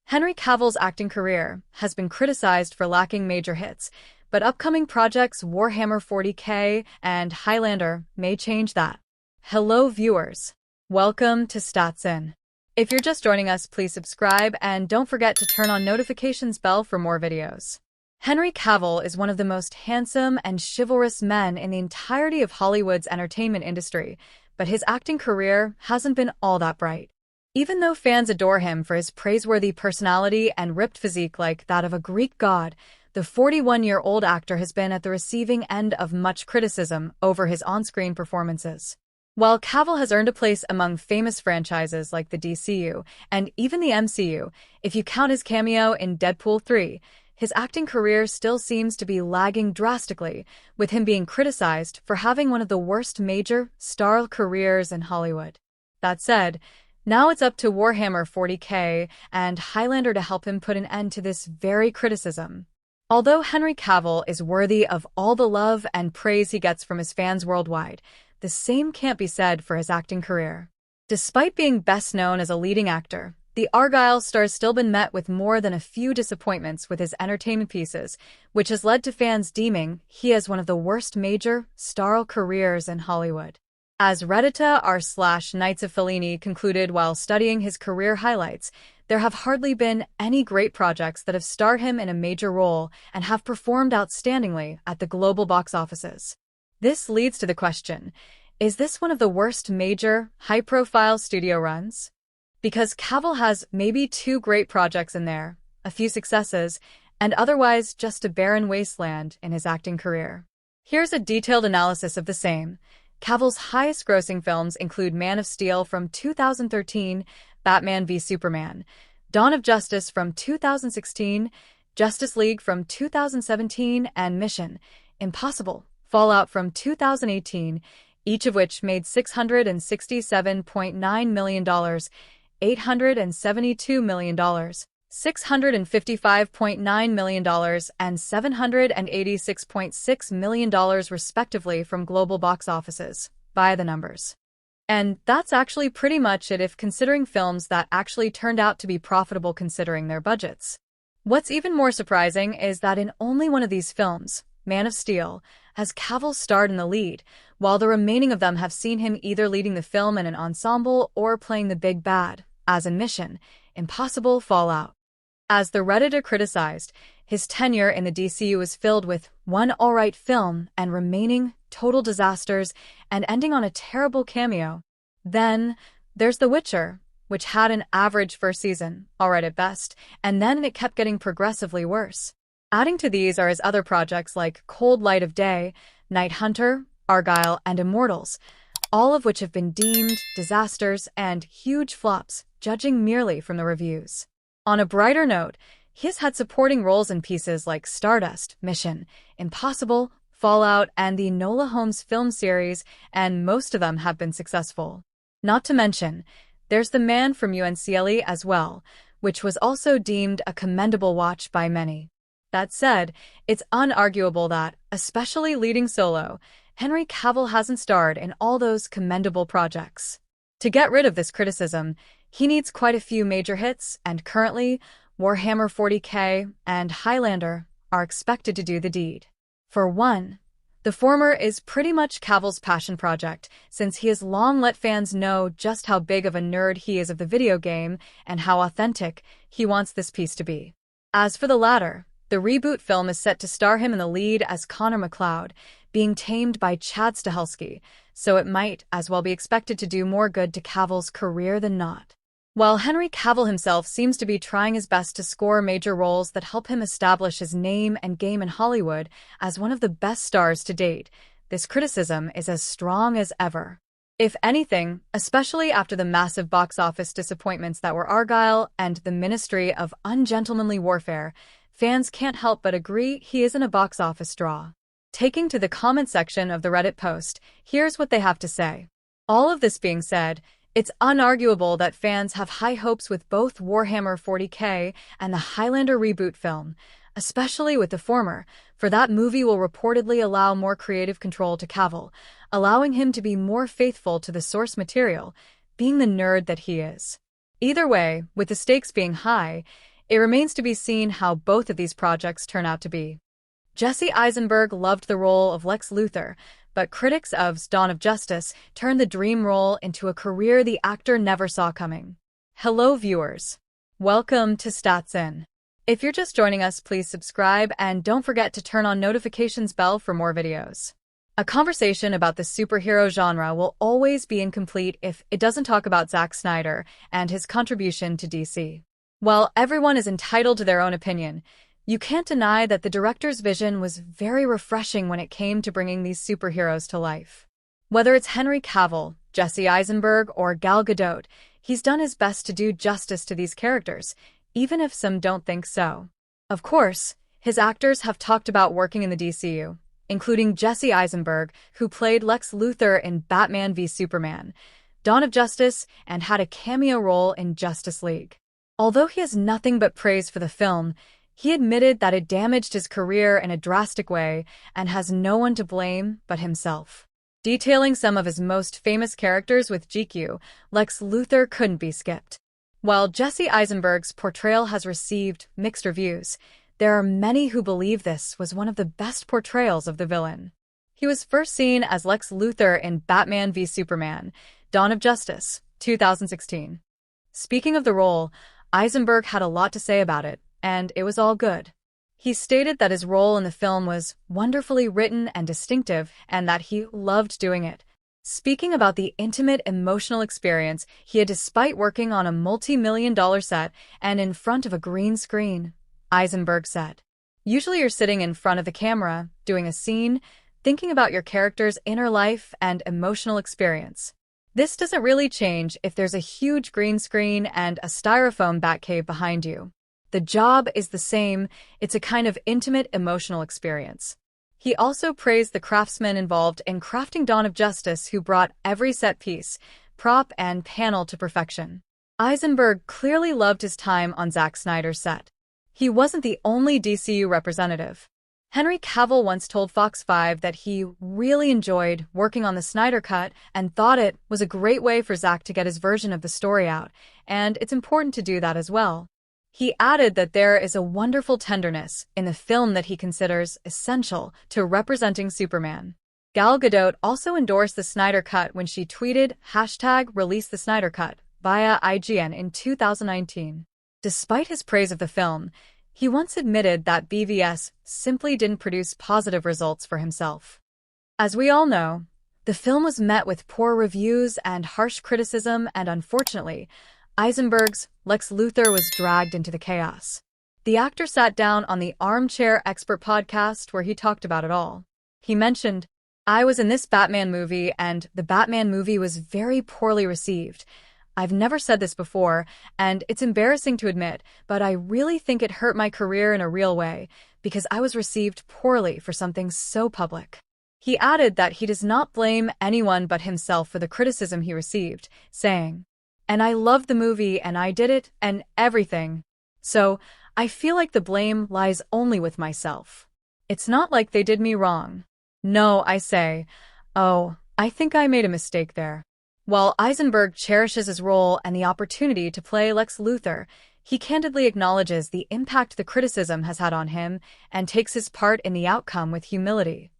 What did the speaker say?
Henry Cavill's acting career has been criticized for lacking major hits, but upcoming projects Warhammer 40K and Highlander may change that. Hello viewers. Welcome to Stats In. If you're just joining us, please subscribe and don't forget to turn on notifications bell for more videos. Henry Cavill is one of the most handsome and chivalrous men in the entirety of Hollywood's entertainment industry, but his acting career hasn't been all that bright. Even though fans adore him for his praiseworthy personality and ripped physique like that of a Greek god, the 41-year-old actor has been at the receiving end of much criticism over his on-screen performances. While Cavill has earned a place among famous franchises like the DCU and even the MCU, if you count his cameo in Deadpool 3, his acting career still seems to be lagging drastically, with him being criticized for having one of the worst major star careers in Hollywood. That said, now it's up to Warhammer 40K and Highlander to help him put an end to this very criticism. Although Henry Cavill is worthy of all the love and praise he gets from his fans worldwide, the same can't be said for his acting career. Despite being best known as a leading actor, the Argylle star's still been met with more than a few disappointments with his entertainment pieces, which has led to fans deeming he has one of the worst major star careers in Hollywood. As Reddita r/Knights of Fellini concluded while studying his career highlights, there have hardly been any great projects that have starred him in a major role and have performed outstandingly at the global box offices. This leads to the question, is this one of the worst major, high-profile studio runs? Because Cavill has maybe two great projects in there, a few successes, and otherwise just a barren wasteland in his acting career. Here's a detailed analysis of the same. Cavill's highest-grossing films include Man of Steel from 2013, Batman v Superman, Dawn of Justice from 2016, Justice League from 2017, and Mission: Impossible Fallout from 2018, each of which made $667.9 million, $872 million, $655.9 million, and $786.6 million respectively from global box offices, by the numbers. And that's actually pretty much it if considering films that actually turned out to be profitable considering their budgets. What's even more surprising is that in only one of these films, Man of Steel, has Cavill starred in the lead, while the remaining of them have seen him either leading the film in an ensemble or playing the big bad, as in Mission: Impossible Fallout. As the Redditor criticized, his tenure in the DCU is filled with one alright film and remaining total disasters and ending on a terrible cameo. Then there's The Witcher, which had an average first season, alright at best, and then it kept getting progressively worse. Adding to these are his other projects like Cold Light of Day, Night Hunter, Argylle, and Immortals, all of which have been deemed disasters and huge flops, judging merely from the reviews. On a brighter note, he has had supporting roles in pieces like Stardust, Mission: Impossible, Fallout, and the Enola Holmes film series, and most of them have been successful. Not to mention, there's The Man from UNCLE as well, which was also deemed a commendable watch by many. That said, it's unarguable that, especially leading solo, Henry Cavill hasn't starred in all those commendable projects. To get rid of this criticism, he needs quite a few major hits, and currently, Warhammer 40K and Highlander are expected to do the deed. For one, the former is pretty much Cavill's passion project, since he has long let fans know just how big of a nerd he is of the video game and how authentic he wants this piece to be. As for the latter, the reboot film is set to star him in the lead as Connor MacLeod, being tamed by Chad Stahelski, so it might as well be expected to do more good to Cavill's career than not. While Henry Cavill himself seems to be trying his best to score major roles that help him establish his name and game in Hollywood as one of the best stars to date, this criticism is as strong as ever. If anything, especially after the massive box office disappointments that were Argylle and the Ministry of Ungentlemanly Warfare, fans can't help but agree he isn't a box office draw. Taking to the comment section of the Reddit post, here's what they have to say. All of this being said, it's unarguable that fans have high hopes with both Warhammer 40K and the Highlander reboot film, especially with the former, for that movie will reportedly allow more creative control to Cavill, allowing him to be more faithful to the source material, being the nerd that he is. Either way, with the stakes being high, It remains to be seen how both of these projects turn out to be. Jesse Eisenberg loved the role of Lex Luthor, but critics of Dawn of Justice turned the dream role into a career the actor never saw coming. Hello viewers. Welcome to Stats In. If you're just joining us, please subscribe and don't forget to turn on notifications bell for more videos. A conversation about the superhero genre will always be incomplete if it doesn't talk about Zack Snyder and his contribution to DC. While everyone is entitled to their own opinion, you can't deny that the director's vision was very refreshing when it came to bringing these superheroes to life. Whether it's Henry Cavill, Jesse Eisenberg, or Gal Gadot, he's done his best to do justice to these characters, even if some don't think so. Of course, his actors have talked about working in the DCU, including Jesse Eisenberg, who played Lex Luthor in Batman v Superman, Dawn of Justice, and had a cameo role in Justice League. Although he has nothing but praise for the film, he admitted that it damaged his career in a drastic way and has no one to blame but himself. Detailing some of his most famous characters with GQ, Lex Luthor couldn't be skipped. While Jesse Eisenberg's portrayal has received mixed reviews, there are many who believe this was one of the best portrayals of the villain. He was first seen as Lex Luthor in Batman v Superman, Dawn of Justice, 2016. Speaking of the role, Eisenberg had a lot to say about it, and it was all good. He stated that his role in the film was wonderfully written and distinctive, and that he loved doing it. Speaking about the intimate emotional experience he had despite working on a multi-million-dollar set and in front of a green screen, Eisenberg said, "Usually you're sitting in front of the camera, doing a scene, thinking about your character's inner life and emotional experience. This doesn't really change if there's a huge green screen and a styrofoam Batcave behind you. The job is the same, it's a kind of intimate emotional experience." He also praised the craftsmen involved in crafting Dawn of Justice who brought every set piece, prop, and panel to perfection. Eisenberg clearly loved his time on Zack Snyder's set. He wasn't the only DCU representative. Henry Cavill once told Fox 5 that he really enjoyed working on the Snyder Cut and thought it was a great way for Zack to get his version of the story out, and it's important to do that as well. He added that there is a wonderful tenderness in the film that he considers essential to representing Superman. Gal Gadot also endorsed the Snyder Cut when she tweeted #ReleaseTheSnyderCut via IGN in 2019. Despite his praise of the film, he once admitted that BVS simply didn't produce positive results for himself. As we all know, the film was met with poor reviews and harsh criticism, and unfortunately, Eisenberg's Lex Luthor was dragged into the chaos. The actor sat down on the Armchair Expert podcast where he talked about it all. He mentioned, "I was in this Batman movie and the Batman movie was very poorly received. I've never said this before, and it's embarrassing to admit, but I really think it hurt my career in a real way because I was received poorly for something so public." He added that he does not blame anyone but himself for the criticism he received, saying, "And I loved the movie and I did it and everything. So I feel like the blame lies only with myself. It's not like they did me wrong. No, I say, oh, I think I made a mistake there." While Eisenberg cherishes his role and the opportunity to play Lex Luthor, he candidly acknowledges the impact the criticism has had on him and takes his part in the outcome with humility.